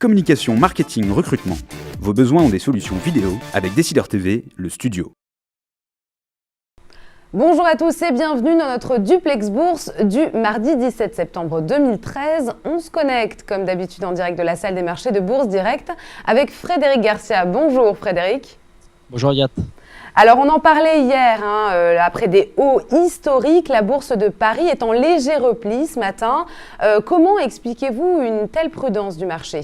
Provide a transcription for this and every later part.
Communication, marketing, recrutement. Vos besoins ont des solutions vidéo avec Décideur TV, le studio. Bonjour à tous et bienvenue dans notre Duplex Bourse du mardi 17 septembre 2013. On se connecte comme d'habitude en direct de la salle des marchés de Bourse Direct avec Frédéric Garcia. Bonjour Frédéric. Bonjour Yat. Alors on en parlait hier, après des hauts historiques, la bourse de Paris est en léger repli ce matin. Comment expliquez-vous une telle prudence du marché ?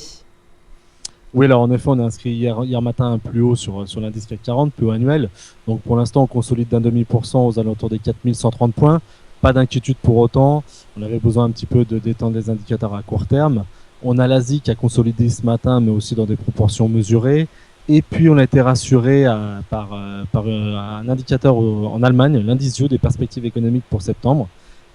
Oui, alors en effet, on a inscrit hier matin un plus haut sur l'indice CAC 40, plus haut annuel. Donc pour l'instant, on consolide d'0,5% aux alentours des 4130 points. Pas d'inquiétude pour autant. On avait besoin un petit peu de détendre les indicateurs à court terme. On a l'Asie qui a consolidé ce matin, mais aussi dans des proportions mesurées. Et puis on a été rassuré par un indicateur en Allemagne, l'indice VIEW des perspectives économiques pour septembre,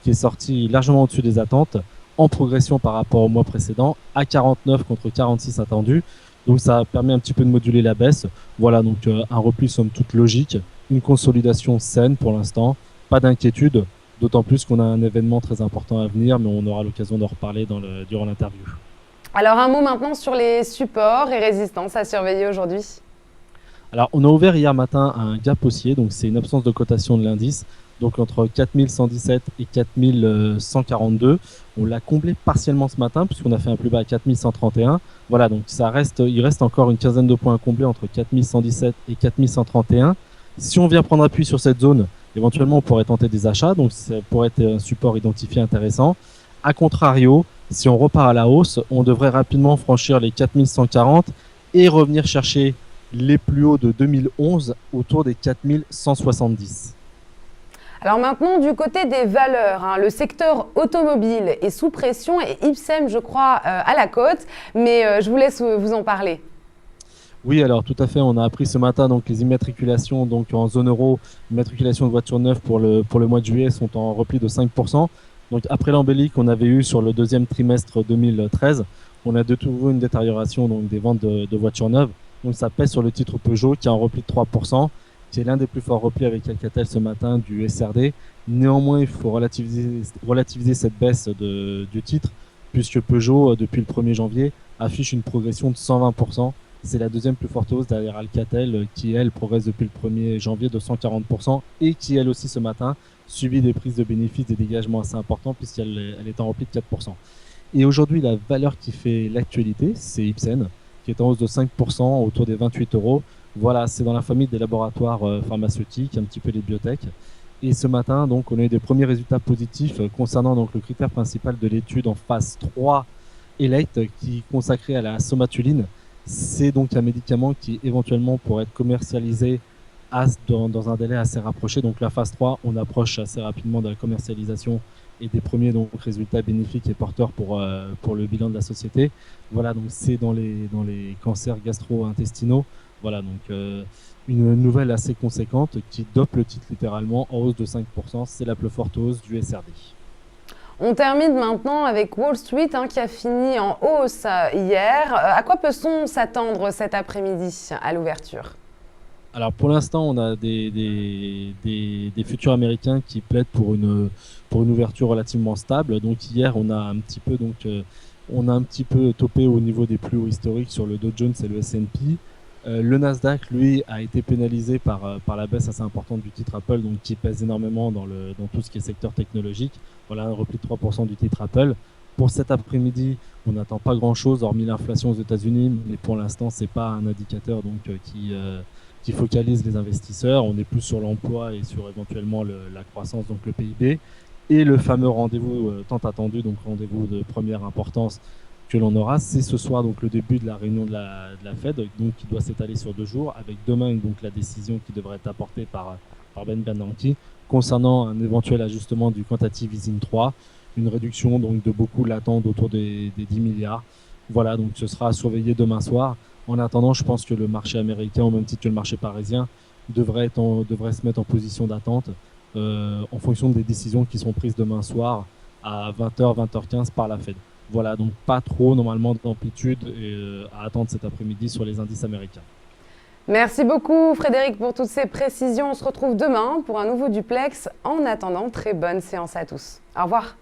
qui est sorti largement au-dessus des attentes, en progression par rapport au mois précédent, à 49 contre 46 attendus. Donc ça a permis un petit peu de moduler la baisse. Voilà, donc un repli somme toute logique, une consolidation saine pour l'instant, pas d'inquiétude, d'autant plus qu'on a un événement très important à venir, mais on aura l'occasion d'en reparler durant l'interview. Alors un mot maintenant sur les supports et résistances à surveiller aujourd'hui. Alors on a ouvert hier matin un gap haussier, donc c'est une absence de cotation de l'indice, donc entre 4117 et 4142. On l'a comblé partiellement ce matin puisqu'on a fait un plus bas à 4131. Voilà, donc il reste encore une quinzaine de points à combler entre 4117 et 4131. Si on vient prendre appui sur cette zone, éventuellement on pourrait tenter des achats, donc ça pourrait être un support identifié intéressant. A contrario, si on repart à la hausse, on devrait rapidement franchir les 4140 et revenir chercher les plus hauts de 2011 autour des 4170. Alors maintenant, du côté des valeurs, le secteur automobile est sous pression et Ipsen, je crois, à la cote, mais je vous laisse vous en parler. Oui, alors tout à fait, on a appris ce matin donc les immatriculations donc en zone euro, immatriculations de voitures neuves pour le mois de juillet sont en repli de 5%. Donc après l'embellie qu'on avait eu sur le deuxième trimestre 2013, on a de nouveau une détérioration donc des ventes de voitures neuves. Donc ça pèse sur le titre Peugeot qui est en repli de 3%. C'est l'un des plus forts replis avec Alcatel ce matin du SRD. Néanmoins, il faut relativiser cette baisse du titre, puisque Peugeot, depuis le 1er janvier, affiche une progression de 120%. C'est la deuxième plus forte hausse derrière Alcatel, qui, elle, progresse depuis le 1er janvier de 140%, et qui, elle aussi, ce matin, subit des prises de bénéfices, des dégagements assez importants, puisqu'elle est en repli de 4%. Et aujourd'hui, la valeur qui fait l'actualité, c'est Ipsen, qui est en hausse de 5%, autour des 28 euros. Voilà, c'est dans la famille des laboratoires pharmaceutiques, un petit peu les biotech. Et ce matin, donc, on a eu des premiers résultats positifs concernant donc le critère principal de l'étude en phase 3 ELECT qui est consacré à la somatuline. C'est donc un médicament qui éventuellement pourrait être commercialisé dans un délai assez rapproché. Donc la phase 3, on approche assez rapidement de la commercialisation et des premiers donc, résultats bénéfiques et porteurs pour le bilan de la société. Voilà, donc c'est dans les cancers gastro-intestinaux. Voilà, donc une nouvelle assez conséquente qui dope le titre littéralement en hausse de 5%. C'est la plus forte hausse du SRD. On termine maintenant avec Wall Street qui a fini en hausse hier. À quoi peut-on s'attendre cet après-midi à l'ouverture ? Alors pour l'instant, on a des futurs américains qui plaident pour une ouverture relativement stable. Donc hier, on a un petit peu topé au niveau des plus hauts historiques sur le Dow Jones et le S&P. Le Nasdaq, lui, a été pénalisé par la baisse assez importante du titre Apple, donc qui pèse énormément dans tout ce qui est secteur technologique. Voilà, un repli de 3% du titre Apple. Pour cet après-midi, on n'attend pas grand-chose, hormis l'inflation aux États-Unis, mais pour l'instant, c'est pas un indicateur donc qui focalise les investisseurs. On est plus sur l'emploi et sur éventuellement la croissance, donc le PIB. Et le fameux rendez-vous tant attendu, donc rendez-vous de première importance que l'on aura, c'est ce soir donc le début de la réunion de la Fed, donc qui doit s'étaler sur 2 jours, avec demain donc la décision qui devrait être apportée par Ben Bernanke concernant un éventuel ajustement du quantitative easing 3, une réduction donc de beaucoup l'attente autour des 10 milliards. Voilà, donc ce sera à surveiller demain soir. En attendant, je pense que le marché américain, au même titre que le marché parisien, devrait se mettre en position d'attente en fonction des décisions qui sont prises demain soir à 20h, 20h15 par la Fed. Voilà, donc pas trop normalement d'amplitude à attendre cet après-midi sur les indices américains. Merci beaucoup Frédéric pour toutes ces précisions. On se retrouve demain pour un nouveau duplex. En attendant, très bonne séance à tous. Au revoir.